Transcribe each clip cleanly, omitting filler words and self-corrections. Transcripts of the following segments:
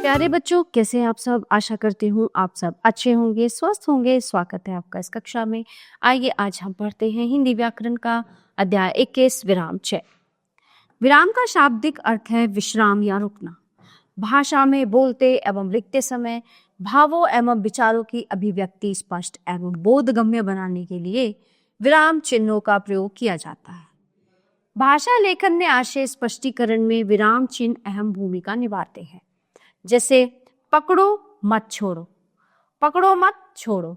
प्यारे बच्चों, कैसे हैं आप सब। आशा करती हूँ आप सब अच्छे होंगे, स्वस्थ होंगे। स्वागत है आपका इस कक्षा में। आइए आज हम पढ़ते हैं हिंदी व्याकरण का अध्याय 21 विराम च। विराम का शाब्दिक अर्थ है विश्राम या रुकना। भाषा में बोलते एवं लिखते समय भावों एवं विचारों की अभिव्यक्ति स्पष्ट एवं बोधगम्य बनाने के लिए विराम चिन्हों का प्रयोग किया जाता है। भाषा लेखन में आशय स्पष्टीकरण में विराम चिन्ह अहम भूमिका निभाते हैं। जैसे पकड़ो मत छोड़ो, पकड़ो मत छोड़ो,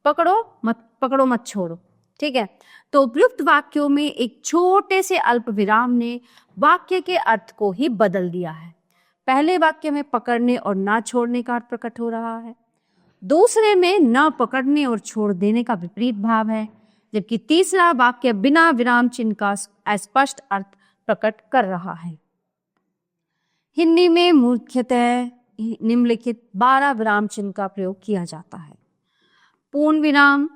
पकड़ो मत छोड़ो। ठीक है, तो उपयुक्त वाक्यों में एक छोटे से अल्प विराम ने वाक्य के अर्थ को ही बदल दिया है। पहले वाक्य में पकड़ने और ना छोड़ने का अर्थ प्रकट हो रहा है, दूसरे में न पकड़ने और छोड़ देने का विपरीत भाव है, जबकि तीसरा वाक्य बिना विराम चिन्ह का अस्पष्ट अर्थ प्रकट कर रहा है। हिंदी में मुख्यतः निम्नलिखित 12 विराम चिन्ह का प्रयोग किया जाता है। पूर्ण विराम,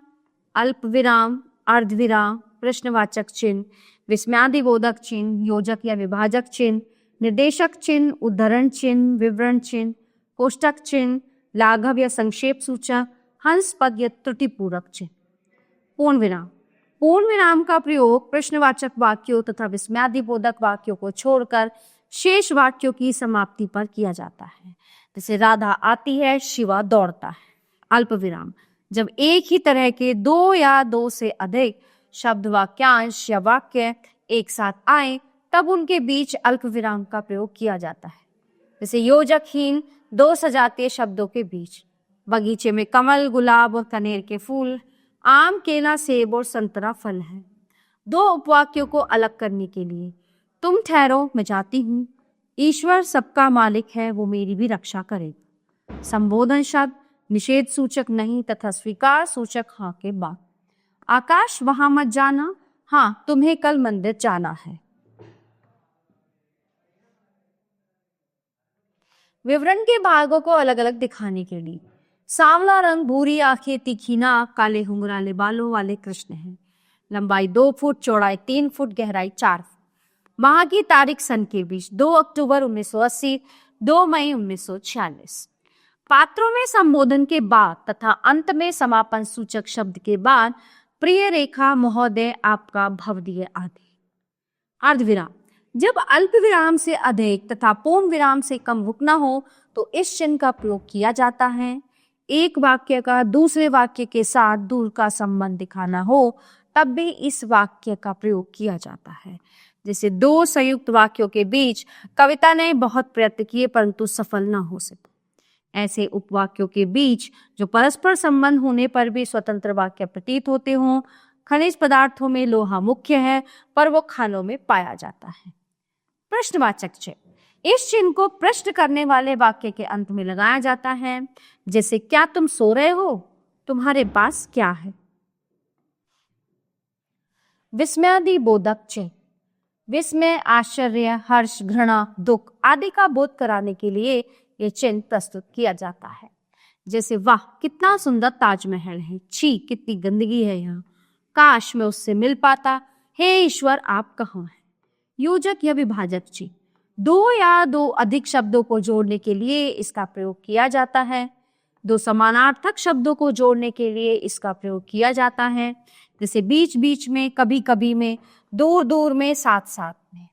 अल्प विराम, अर्ध विराम, प्रश्नवाचक चिन्ह, विस्मयादिबोधक चिन्ह, योजक या विभाजक चिन्ह, निर्देशक चिन्ह, उद्धरण चिन्ह, विवरण चिन्ह, कोष्टक चिन्ह, लाघव या संक्षेप सूचक, हंस पद या त्रुटिपूरक चिन्ह। पूर्ण विराम। पूर्ण विराम का प्रयोग प्रश्नवाचक वाक्यों तथा विस्मयादिबोधक वाक्यों को छोड़कर शेष वाक्यों की समाप्ति पर किया जाता है। जैसे राधा आती है, शिवा दौड़ता है। अल्प विराम। जब एक ही तरह के 2 या 2 से अधिक शब्द, वाक्यांश या वाक्य एक साथ आए तब उनके बीच अल्प विराम का प्रयोग किया जाता है। जैसे योजकहीन 2 सजातीय शब्दों के बीच, बगीचे में कमल, गुलाब और कनेर के फूल, आम, केला, सेब और संतरा फल है। 2 उपवाक्यों को अलग करने के लिए तुम ठहरो मैं जाती हूँ, ईश्वर सबका मालिक है वो मेरी भी रक्षा करेगा। संबोधन शब्द निषेध सूचक नहीं तथा स्वीकार सूचक हाँ के बाद। आकाश वहां मत जाना, हाँ तुम्हें कल मंदिर जाना है। विवरण के भागों को अलग अलग दिखाने के लिए सांवला रंग, भूरी आंखें, तीखी नाक, काले घुंघराले बालों वाले कृष्ण हैं। लंबाई 2 फुट, चौड़ाई 3 फुट, गहराई 4 फुट। माह की तारीख सन के बीच 2 अक्टूबर 1980, 2 मई 1946। पात्रों में संबोधन के बाद तथा अंत में समापन सूचक शब्द के बाद प्रिय रेखा, महोदय, आपका, भवदीय आदि। अर्धविराम। जब अल्प विराम से अधिक तथा पूर्ण विराम से कम रुकना हो तो इस चिन्ह का प्रयोग किया जाता है। एक वाक्य का दूसरे वाक्य के साथ दूर का संबंध दिखाना हो तब भी इस वाक्य का प्रयोग किया जाता है। जैसे 2 संयुक्त वाक्यों के बीच कविता ने बहुत प्रयत्न किए परंतु सफल न हो सके। ऐसे उपवाक्यों के बीच जो परस्पर संबंध होने पर भी स्वतंत्र वाक्य प्रतीत होते हों। खनिज पदार्थों में लोहा मुख्य है पर वो खानों में पाया जाता है। प्रश्नवाचक चिन्ह। इस चिन्ह को प्रश्न करने वाले वाक्य के अंत में लगाया जाता है। जैसे क्या तुम सो रहे हो, तुम्हारे पास क्या है। विस्मयादिबोधक चिन्ह। विस्मय, आश्चर्य, हर्ष, घृणा, दुख आदि का बोध कराने के लिए यह चिन्ह प्रस्तुत किया जाता है। जैसे वाह कितना सुंदर ताजमहल है, छी कितनी गंदगी है यहाँ, काश मैं उससे मिल पाता, हे ईश्वर आप कहाँ हैं। योजक या विभाजक चिन्ह। 2 या 2 अधिक शब्दों को जोड़ने के लिए इसका प्रयोग किया जाता है। 2 समानार्थक शब्दों को जोड़ने के लिए इसका प्रयोग किया जाता है। जैसे बीच बीच में, कभी कभी में, दूर दूर में, साथ साथ में।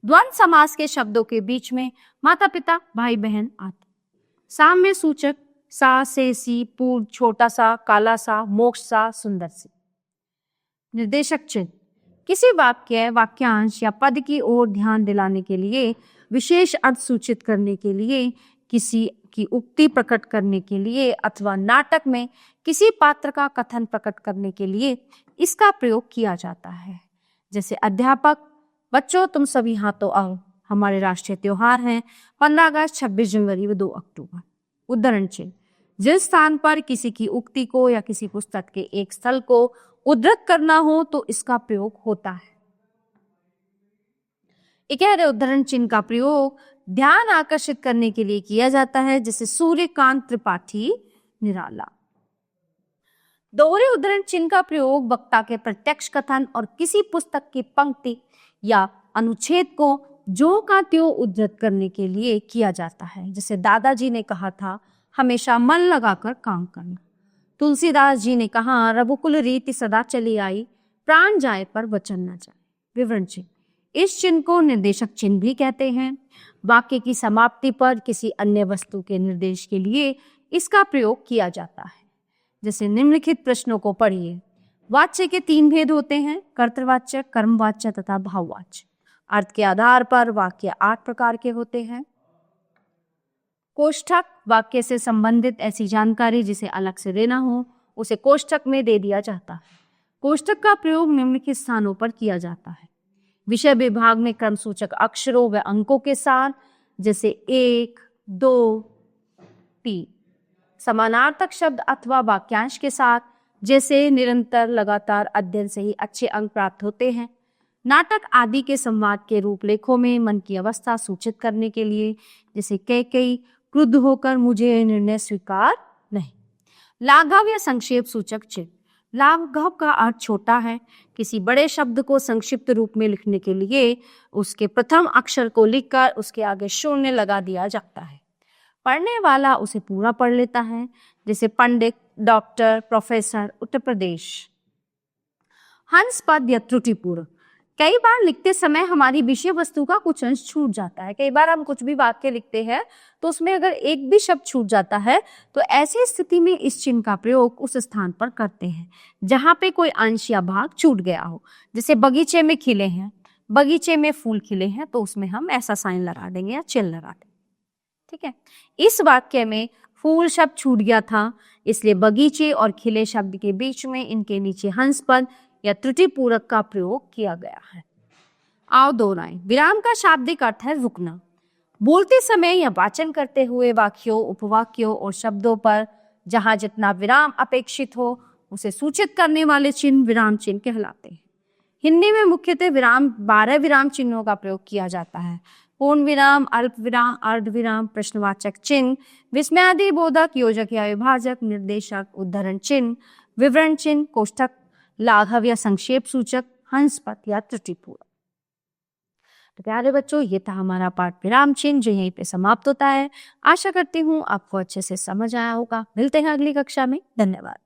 द्वंद्व समास के शब्दों के बीच में माता पिता, भाई बहन आदि। साम्य सूचक सा, से, सी, पूर्व, छोटा सा, काला सा, मोक्ष सा, सुंदर सी। निर्देशक चिन्ह। किसी वाक्य, वाक्यांश या पद की ओर ध्यान दिलाने के लिए, विशेष अर्थ सूचित करने के लिए, किसी की उक्ति प्रकट करने के लिए अथवा नाटक में किसी पात्र का कथन प्रकट करने के लिए इसका प्रयोग किया जाता है। जैसे अध्यापक, बच्चों तुम सभी यहाँ तो आओ, हमारे राष्ट्रीय त्योहार हैं 15 अगस्त, 26 जनवरी व 2 अक्टूबर। उद्धरण चिन्ह। जिस स्थान पर किसी की उक्ति को या किसी पुस्तक के एक स्थल को उद्धृत करना हो तो इसका प्रयोग होता है। इकहरे उद्धरण चिन्ह का प्रयोग ध्यान आकर्षित करने के लिए किया जाता है। जैसे सूर्यकांत त्रिपाठी निराला। दोहरे उद्धरण चिन्ह का प्रयोग वक्ता के प्रत्यक्ष कथन और किसी पुस्तक की पंक्ति या अनुच्छेद को जो का त्यों उद्धृत करने के लिए किया जाता है। जैसे दादाजी ने कहा था, हमेशा मन लगाकर काम करना। तुलसीदास जी ने कहा, रघुकुल रीति सदा चली आई, प्राण जाए पर वचन न जाए। विवरण चिन्ह। इस चिन्ह को निर्देशक चिन्ह भी कहते हैं। वाक्य की समाप्ति पर किसी अन्य वस्तु के निर्देश के लिए इसका प्रयोग किया जाता है। जैसे निम्नलिखित प्रश्नों को पढ़िए। वाच्य के 3 भेद होते हैं, कर्तृवाच्य, कर्मवाच्य तथा भाववाच्य। अर्थ के आधार पर वाक्य 8 प्रकार के होते हैं। कोष्ठक, वाक्य से संबंधित ऐसी जानकारी जिसे अलग से देना हो उसे कोष्ठक में दे दिया जाता है। कोष्ठक का प्रयोग निम्नलिखित स्थानों पर किया जाता है। विषय विभाग में क्रमसूचक अक्षरों व अंकों के साथ, जैसे 1, 2, 3। समानार्थक शब्द अथवा वाक्यांश के साथ, जैसे निरंतर लगातार अध्ययन से ही अच्छे अंक प्राप्त होते हैं। नाटक आदि के संवाद के रूपलेखों में मन की अवस्था सूचित करने के लिए, जैसे कैकेयी क्रुद्ध होकर मुझे यह निर्णय स्वीकार नहीं। लाघव या संक्षेप सूचक चिन्ह। लाघव का अर्थ छोटा है। किसी बड़े शब्द को संक्षिप्त रूप में लिखने के लिए उसके प्रथम अक्षर को लिखकर उसके आगे शून्य लगा दिया जाता है। पढ़ने वाला उसे पूरा पढ़ लेता है। जैसे पंडित, डॉक्टर, प्रोफेसर, उत्तर प्रदेश। हंस पद या त्रुटिपूर्ण। कई बार लिखते समय हमारी विषय वस्तु का कुछ अंश छूट जाता है। कई बार हम कुछ भी वाक्य लिखते हैं तो उसमें अगर एक भी शब्द छूट जाता है तो ऐसी स्थिति में इस चिन्ह का प्रयोग उस स्थान पर करते हैं जहां पे कोई अंश या भाग छूट गया हो। जैसे बगीचे में खिले हैं, बगीचे में फूल खिले हैं, तो उसमें हम ऐसा साइन लगा देंगे या चिन्ह लगा देंगे। ठीक है। इस वाक्य में फूल शब्द छूट गया था, इसलिए बगीचे और खिले शब्द के बीच में इनके नीचे हंस पद या त्रुटि पूरक का प्रयोग किया गया है। आओ दोहराएं। विराम का शाब्दिक अर्थ है रुकना। बोलते समय या वाचन करते हुए वाक्यों, उपवाक्यों और शब्दों पर जहां जितना विराम अपेक्षित हो उसे सूचित करने वाले चिन्ह विराम चिन्ह कहलाते हैं। हिंदी में मुख्यतः 12 विराम चिन्हों का प्रयोग किया जाता है। पूर्ण विराम, अल्प विराम, अर्ध विराम, प्रश्नवाचक चिन्ह, विस्मयादि बोधक, योजक या विभाजक, निर्देशक, उद्धरण चिन्ह, विवरण चिन्ह, कोष्ठक, लाघव या संक्षेप सूचक, हंस पद या त्रुटिपूर्ण। तो प्यारे बच्चों, ये था हमारा पाठ विराम चिन्ह जो यहीं पे समाप्त होता है। आशा करती हूँ आपको अच्छे से समझ आया होगा। मिलते हैं अगली कक्षा में। धन्यवाद।